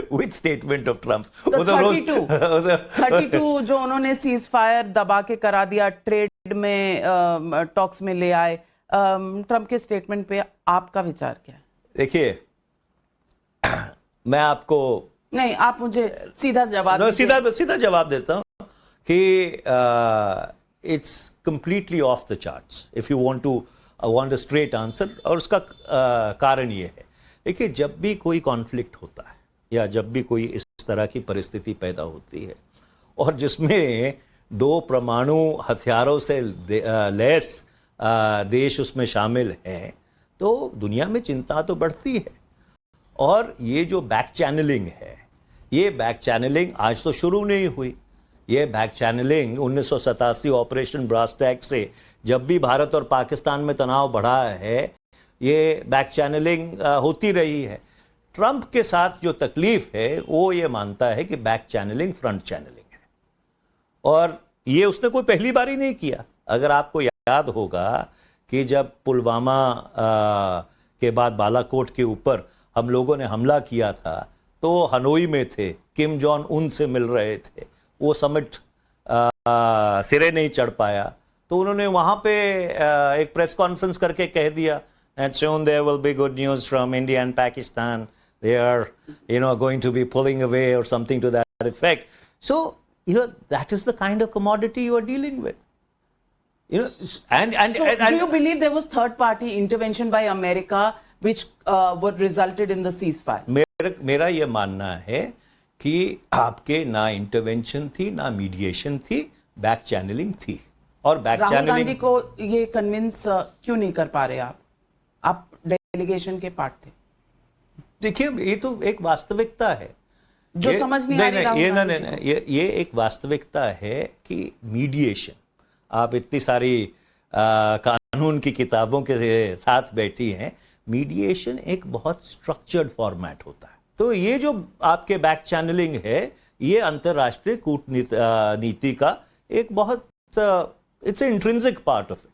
Which statement of Trump? 32 जो उन्होंने cease fire दबा के करा दिया, ट्रेड में टॉक्स में ले आए, ट्रंप के स्टेटमेंट पे आपका विचार क्या है? देखिए, मैं आपको नहीं, आप मुझे सीधा जवाब सीधा जवाब देता हूं कि it's completely off the charts if you want a straight answer. और उसका कारण ये है, देखिए, जब भी कोई कॉन्फ्लिक्ट होता है या जब भी कोई इस तरह की परिस्थिति पैदा होती है और जिसमें 2 परमाणु हथियारों से लैस देश उसमें शामिल हैं, तो दुनिया में चिंता तो बढ़ती है। और ये जो बैक चैनलिंग है, ये बैक चैनलिंग आज तो शुरू नहीं हुई। ये back channelling 1987 operation brass tacks से जब भी भारत और पाकिस्तान में तनाव बढ़ा है, ये बैक चैनलिंग होती रही है। ट्रंप के साथ जो तकलीफ है वो ये मानता है कि बैक चैनलिंग फ्रंट चैनलिंग है, और ये उसने कोई पहली बार ही नहीं किया। अगर आपको याद होगा कि जब पुलवामा के बाद बालाकोट के ऊपर हम लोगों ने हमला किया था, तो हनोई में थे, किम जोंग उन से मिल रहे थे, वो समिट सिरे नहीं चढ़ पाया, तो उन्होंने वहां पे एक प्रेस कॉन्फ्रेंस करके कह दिया, and soon there will be good news from India and Pakistan. They are, going to be pulling away or something to that effect. So, that is the kind of commodity you are dealing with. Do you believe there was third-party intervention by America which what resulted in the ceasefire? मेरा ये मानना है कि आपके ना intervention थी, ना mediation थी, बैक चैनलिंग थी। और बैक राहुल चैनलिंग गांधी को ये कन्विंस क्यों नहीं कर पा रहे आप डेलीगेशन के पार्ट थे। देखिए, ये तो एक वास्तविकता है जो समझ नहीं आ रही। ये एक वास्तविकता है कि मीडिएशन, आप इतनी सारी कानून की किताबों के साथ बैठी हैं, मीडिएशन एक बहुत स्ट्रक्चर्ड फॉर्मेट होता है। तो ये जो आपके बैक चैनलिंग है, ये अंतरराष्ट्रीय कूटनीति का एक बहुत it's an intrinsic part of it.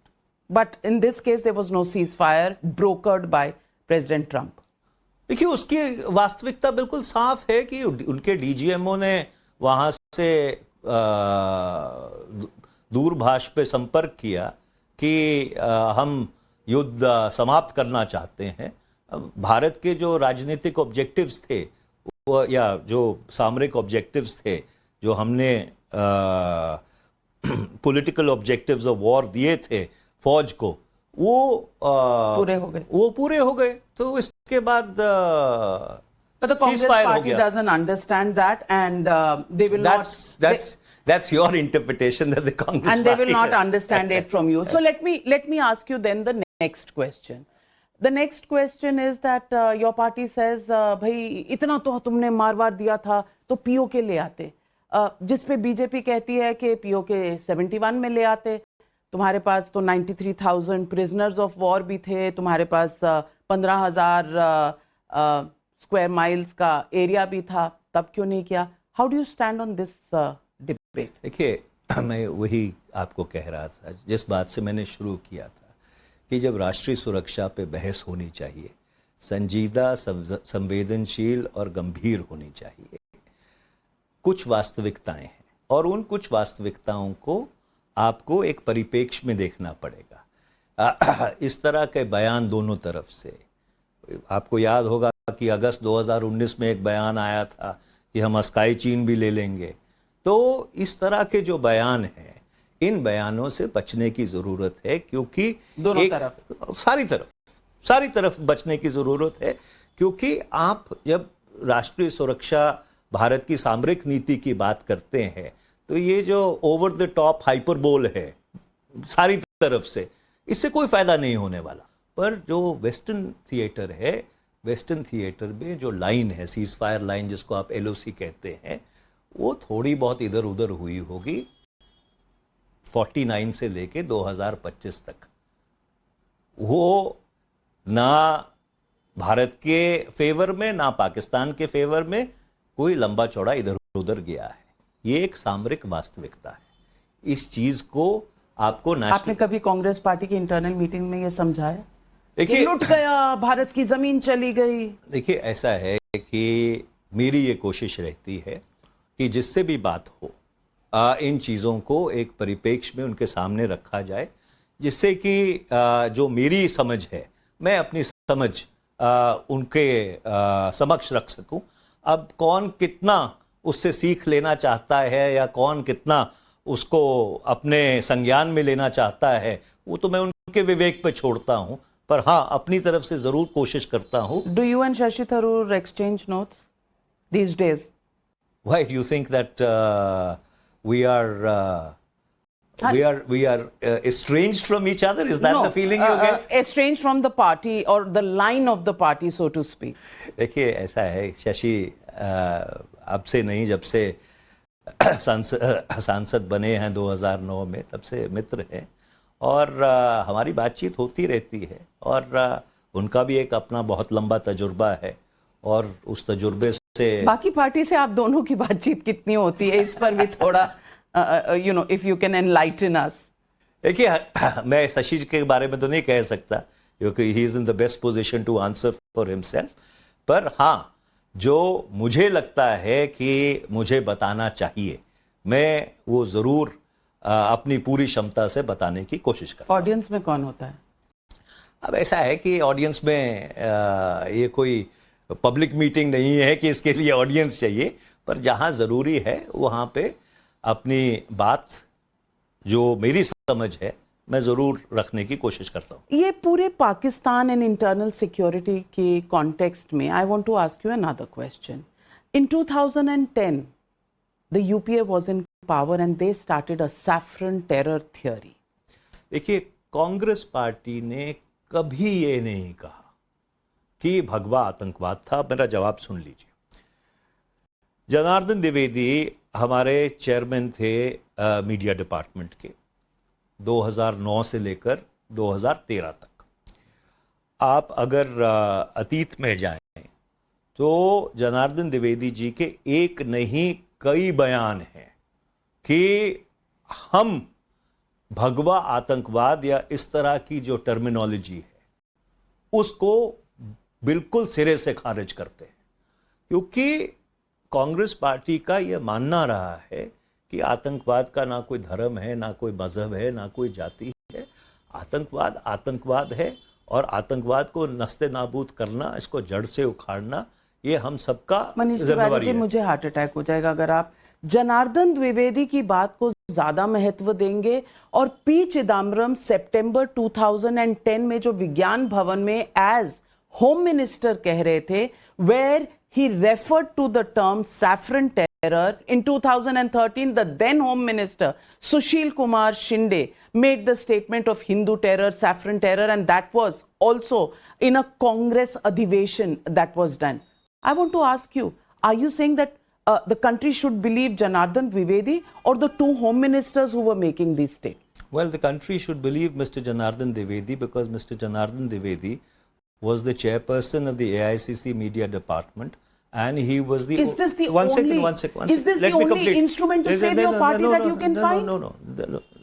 But in this case, there was no ceasefire brokered by President Trump. देखिए, उसकी वास्तविकता बिल्कुल साफ है कि उनके डीजीएमओ ने वहां से दूरभाष पे संपर्क किया कि हम युद्ध समाप्त करना चाहते हैं। भारत के जो राजनीतिक ऑब्जेक्टिव्स थे या जो सामरिक ऑब्जेक्टिव्स थे, जो हमने पॉलिटिकल ऑब्जेक्टिव्स ऑफ वॉर दिए थे फौज को, वो पूरे हो गए। तो इसके बाद But the Congress party doesn't understand that, and they will that's your interpretation that the Congress and they will not understand it from you. So let me ask you then the next question. The next question is that your party says, भाई इतना तो तुमने मारवाड़ दिया था तो PoK ले आते, जिस पे बीजेपी कहती है कि पीओके 71 में ले आते। तुम्हारे पास तो 93,000 प्रिजनर्स ऑफ वॉर भी थे, तुम्हारे पास 15,000 स्क्वायर माइल्स का एरिया भी था, तब क्यों नहीं किया? How do you stand on this debate? देखिए, मैं वही आपको कह रहा था, जिस बात से मैंने शुरू किया था, कि जब राष्ट्रीय सुरक्षा पे बहस होनी चाहिए, संजीदा, संवेदनशील और गंभीर होनी चाहिए। कुछ वास्तविकताएं हैं और उन कुछ वास्तविकताओं को आपको एक परिप्रेक्ष्य में देखना पड़ेगा। इस तरह के बयान दोनों तरफ से, आपको याद होगा कि अगस्त 2019 में एक बयान आया था कि हम स्काई चीन भी ले लेंगे। तो इस तरह के जो बयान हैं, इन बयानों से बचने की जरूरत है, क्योंकि दोनों तरफ, सारी तरफ बचने की जरूरत है। क्योंकि आप जब राष्ट्रीय सुरक्षा, भारत की सामरिक नीति की बात करते हैं, तो ये जो ओवर द टॉप हाइपरबोल है सारी तरफ से, इससे कोई फायदा नहीं होने वाला। पर जो वेस्टर्न थिएटर है, वेस्टर्न थिएटर में जो लाइन है, सीज फायर लाइन जिसको आप एलओसी कहते हैं, वो थोड़ी बहुत इधर उधर हुई होगी 49 से लेके 2025 तक। वो ना भारत के फेवर में ना पाकिस्तान के फेवर में कोई लंबा चौड़ा इधर उधर गया है। ये एक सामरिक वास्तविकता है। इस चीज को आपको आपने कभी कांग्रेस पार्टी की इंटरनल मीटिंग में ये समझाया? देखिए लुट गया, भारत की जमीन चली गई। देखिए ऐसा है कि मेरी ये कोशिश रहती है कि जिससे भी बात हो इन चीज़ों को एक परिप्रेक्ष्य में उनके सामने रखा जाए, जिससे कि जो मेरी समझ है मैं अपनी समझ उनके समक्ष रख सकूं। अब कौन कितना उससे सीख लेना चाहता है या कौन कितना उसको अपने संज्ञान में लेना चाहता है, वो तो मैं उनके विवेक पे छोड़ता हूं, पर हाँ अपनी तरफ से जरूर कोशिश करता हूं। Do you and Shashi Tharoor exchange notes these days? Why do you think that we are estranged from each other? Is that the feeling you get? Estranged from the party or the line of the party, so to speak. देखिए ऐसा है शशि, अब से नहीं, जब से सांसद बने हैं 2009 में, तब से मित्र हैं और हमारी बातचीत होती रहती है और उनका भी एक अपना बहुत लंबा तजुर्बा है और उस तजुर्बे से बाकी पार्टी से आप दोनों की बातचीत कितनी होती है, इस पर भी थोड़ा if you can enlighten us. देखिए मैं शशि के बारे में तो नहीं कह सकता क्योंकि he is in the best position to answer for himself, पर हाँ जो मुझे लगता है कि मुझे बताना चाहिए मैं वो जरूर अपनी पूरी क्षमता से बताने की कोशिश करता हूं। ऑडियंस में कौन होता है? अब ऐसा है कि ऑडियंस में ये कोई पब्लिक मीटिंग नहीं है कि इसके लिए ऑडियंस चाहिए, पर जहां जरूरी है वहां पे अपनी बात जो मेरी समझ है मैं जरूर रखने की कोशिश करता हूं। ये पूरे पाकिस्तान एंड इंटरनल सिक्योरिटी के कॉन्टेक्स्ट में I want to ask you another question. In 2010 the UPA was in power and they started a saffron terror theory. देखिए कांग्रेस पार्टी ने कभी ये नहीं कहा कि भगवा आतंकवाद था। मेरा जवाब सुन लीजिए। जनार्दन द्विवेदी हमारे चेयरमैन थे मीडिया डिपार्टमेंट के 2009 से लेकर 2013 तक। आप अगर अतीत में जाएं तो जनार्दन द्विवेदी जी के एक नहीं कई बयान हैं कि हम भगवा आतंकवाद या इस तरह की जो टर्मिनोलॉजी है उसको बिल्कुल सिरे से खारिज करते हैं, क्योंकि कांग्रेस पार्टी का यह मानना रहा है कि आतंकवाद का ना कोई धर्म है, ना कोई मजहब है, ना कोई जाति है। आतंकवाद आतंकवाद है और आतंकवाद को नस्ते नाबूद करना, इसको जड़ से उखाड़ना, ये हम सबका जिम्मेवारी है। मुझे हार्ट अटैक हो जाएगा अगर आप जनार्दन द्विवेदी की बात को ज्यादा महत्व देंगे और पी चिदम्बरम सितंबर 2010 में जो विज्ञान भवन में एज होम मिनिस्टर कह रहे थे, where he referred to the term saffron terror. In 2013, the then Home Minister Sushil Kumar Shinde made the statement of Hindu terror, saffron terror, and that was also in a Congress adhivation that was done. I want to ask you, are you saying that the country should believe Janardhan Dwivedi or the two Home Ministers who were making these statements? Well, the country should believe Mr. Janardhan Dwivedi because Mr. Janardhan Dwivedi was the chairperson of the AICC media department and he was the... Is this the one only... second. Is this the only instrument to save your party that you can find? No.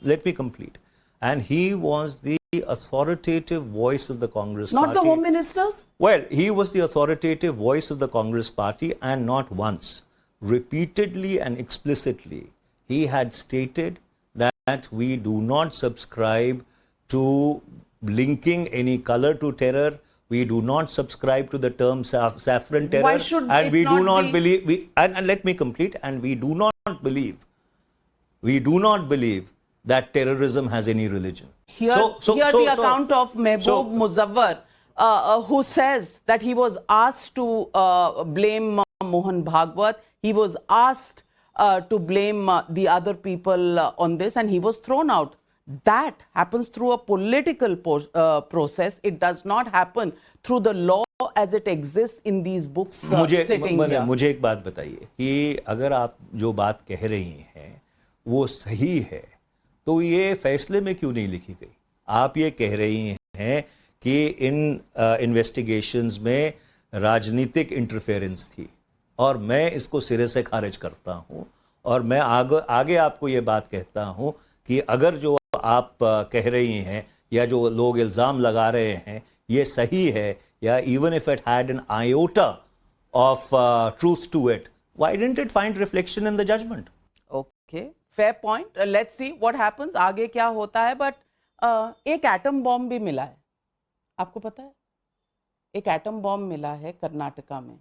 Let me complete. And he was the authoritative voice of the Congress Not party. the Home Ministers? Well, he was the authoritative voice of the Congress party and not once. Repeatedly and explicitly, he had stated that we do not subscribe to linking any color to terror. We do not subscribe to the term saffron terror. Why should and it we do not not believe, and let me complete, and we do not believe that terrorism has any religion. Here the account of Mehboob Muzaffar, who says that he was asked to blame Mohan Bhagwat, he was asked to blame the other people on this, and he was thrown out. That happens through a political process. It does not happen through the law as it exists in these books. मुझे एक बात बताइए कि अगर आप जो बात कह रही हैं वो सही है तो ये फैसले में क्यों नहीं लिखी गई? आप ये कह रही हैं कि इन इन्वेस्टिगेशंस में राजनीतिक इंटरफेरेंस थी और मैं इसको सिरे से खारिज करता हूं और मैं आगे आपको ये बात कहता हूं कि अगर जो आप कह रही हैं या जो लोग इल्ज़ाम लगा रहे हैं ये सही है, या even if it had an iota of truth to it, why didn't it find reflection in the judgement? Okay, fair point, let's see what happens, आगे क्या होता है। बट एक एटम बॉम्ब भी मिला है, आपको पता है? एक एटम बॉम्ब मिला है कर्नाटका में,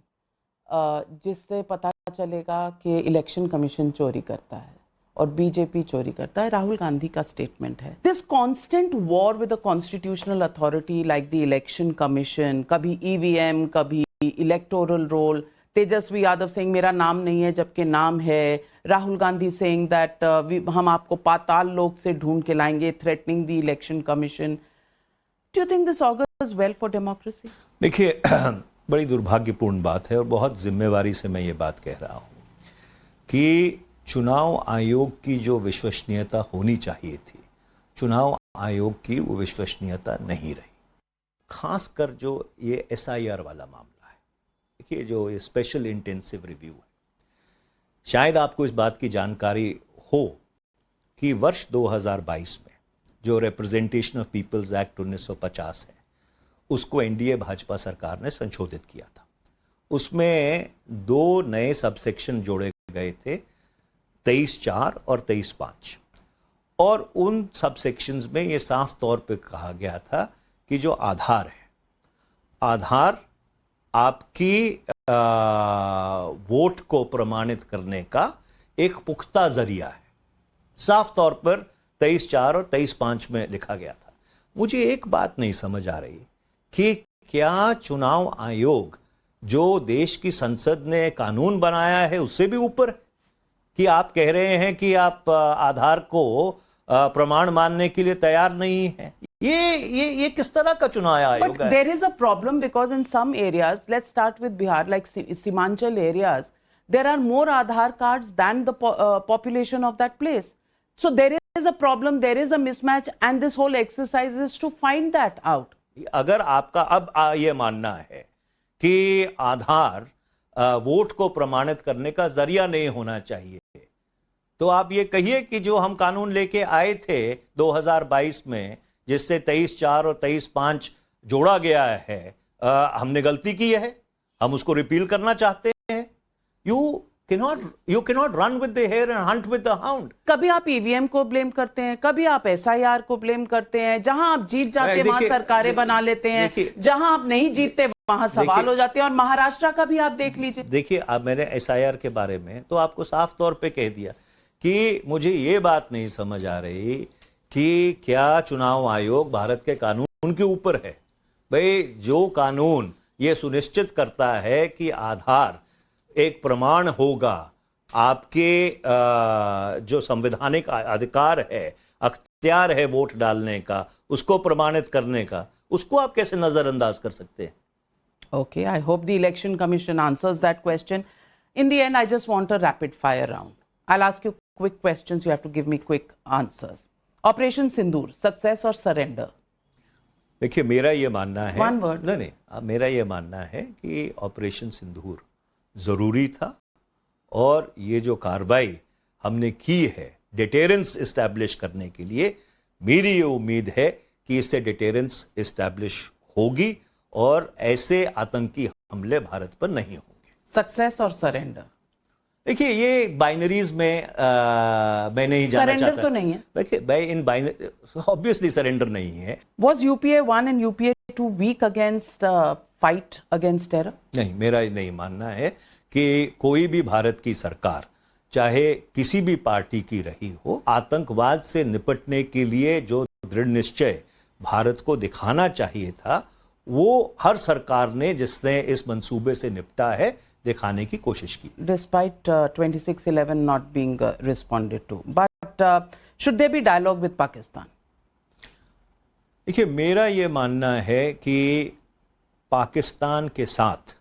जिससे पता चलेगा कि इलेक्शन कमीशन चोरी करता है और बीजेपी चोरी करता है। राहुल गांधी का स्टेटमेंट है, this constant war with the constitutional authority like the election commission, कभी ईवीएम, कभी इलेक्टोरल रोल, तेजस्वी यादव सिंह मेरा नाम नहीं है जबकि नाम है, राहुल गांधी सेइंग दैट हम आपको पाताल लोक से ढूंढ के लाएंगे, threatening the election commission. Do you think this augurs well for democracy? देखिए, बड़ी दुर्भाग्यपूर्ण बात है और बहुत जिम्मेवारी से मैं ये बात कह रहा हूं कि चुनाव आयोग की जो विश्वसनीयता होनी चाहिए थी, चुनाव आयोग की वो विश्वसनीयता नहीं रही। खासकर जो ये एसआईआर वाला मामला है, देखिए जो ये स्पेशल इंटेंसिव रिव्यू है, शायद आपको इस बात की जानकारी हो कि वर्ष 2022 में जो रिप्रेजेंटेशन ऑफ पीपल्स एक्ट 1950 है, उसको एनडीए भाजपा सरकार ने संशोधित किया था। उसमें 2 नए सबसेक्शन जोड़े गए थे, 23(4) और 23(5), और उन सबसेक्शंस में यह साफ तौर पे कहा गया था कि जो आधार है, आधार आपकी वोट को प्रमाणित करने का एक पुख्ता जरिया है। साफ तौर पर 23(4) और 23(5) में लिखा गया था। मुझे एक बात नहीं समझ आ रही कि क्या चुनाव आयोग जो देश की संसद ने कानून बनाया है उससे भी ऊपर है? कि आप कह रहे हैं कि आप आधार को प्रमाण मानने के लिए तैयार नहीं है। ये किस तरह का चुनाव आयोग है? There is a problem because in some areas, let's start with Bihar, like Simanchal areas, there are more Aadhaar cards than the population of that place. So there is a problem, there is a mismatch, and this whole exercise is to find that out. अगर आपका अब ये मानना है कि आधार vote को प्रमाणित करने का जरिया नहीं होना चाहिए, तो आप ये कहिए कि जो हम कानून लेके आए थे 2022 में, जिससे 23(4) और 23(5) जोड़ा गया है, हमने गलती की है, हम उसको रिपील करना चाहते हैं। You cannot run with the hare and hunt with the hound. कभी आप ईवीएम को ब्लेम करते हैं, कभी आप एसआईआर को ब्लेम करते हैं, जहां आप जीत जाते हैं वहां सरकारें बना लेते हैं, जहां आप नहीं जीतते वहां सवाल हो जाते हैं, और महाराष्ट्र का भी आप देख लीजिए। देखिए, अब मैंने एसआईआर के बारे में तो आपको साफ तौर पे कह दिया कि मुझे ये बात नहीं समझ आ रही कि क्या चुनाव आयोग भारत के कानून के ऊपर है। भाई, जो कानून ये सुनिश्चित करता है कि आधार एक प्रमाण होगा, आपके जो संवैधानिक अधिकार है, अख्तियार है वोट डालने का, उसको प्रमाणित करने का, उसको आप कैसे नजरअंदाज कर सकते हैं? Okay, I hope the election commission answers that question. In the end, I just want a rapid fire round. I'll ask you quick questions, you have to give me quick answers. Operation Sindoor, success or surrender? देखिए, मेरा ये मानना है, One word. नहीं, मेरा ये मानना है कि ऑपरेशन सिंदूर जरूरी था, और ये जो कार्रवाई हमने की है डिटेरेंस एस्टैब्लिश करने के लिए, मेरी ये उम्मीद है कि इससे डिटेरेंस एस्टैब्लिश होगी और ऐसे आतंकी हमले भारत पर नहीं होंगे। सक्सेस और सरेंडर? देखिए, ये बाइनरीज में मैं नहीं जाना चाहता। सरेंडर तो नहीं है। देखिए, इन बाइनरी ऑब्वियसली सरेंडर नहीं है। Was UPA 1 and UPA 2 weak against fight against terror? नहीं, मेरा नहीं मानना है कि कोई भी भारत की सरकार, चाहे किसी भी पार्टी की रही हो, आतंकवाद से निपटने के लिए जो दृढ़ निश्चय भारत को दिखाना चाहिए था, वो हर सरकार ने जिसने इस मंसूबे से निपटा है दिखाने की कोशिश की। Despite 26/11 not being responded to, but should there be dialogue with Pakistan? देखिए, मेरा ये मानना है कि पाकिस्तान के साथ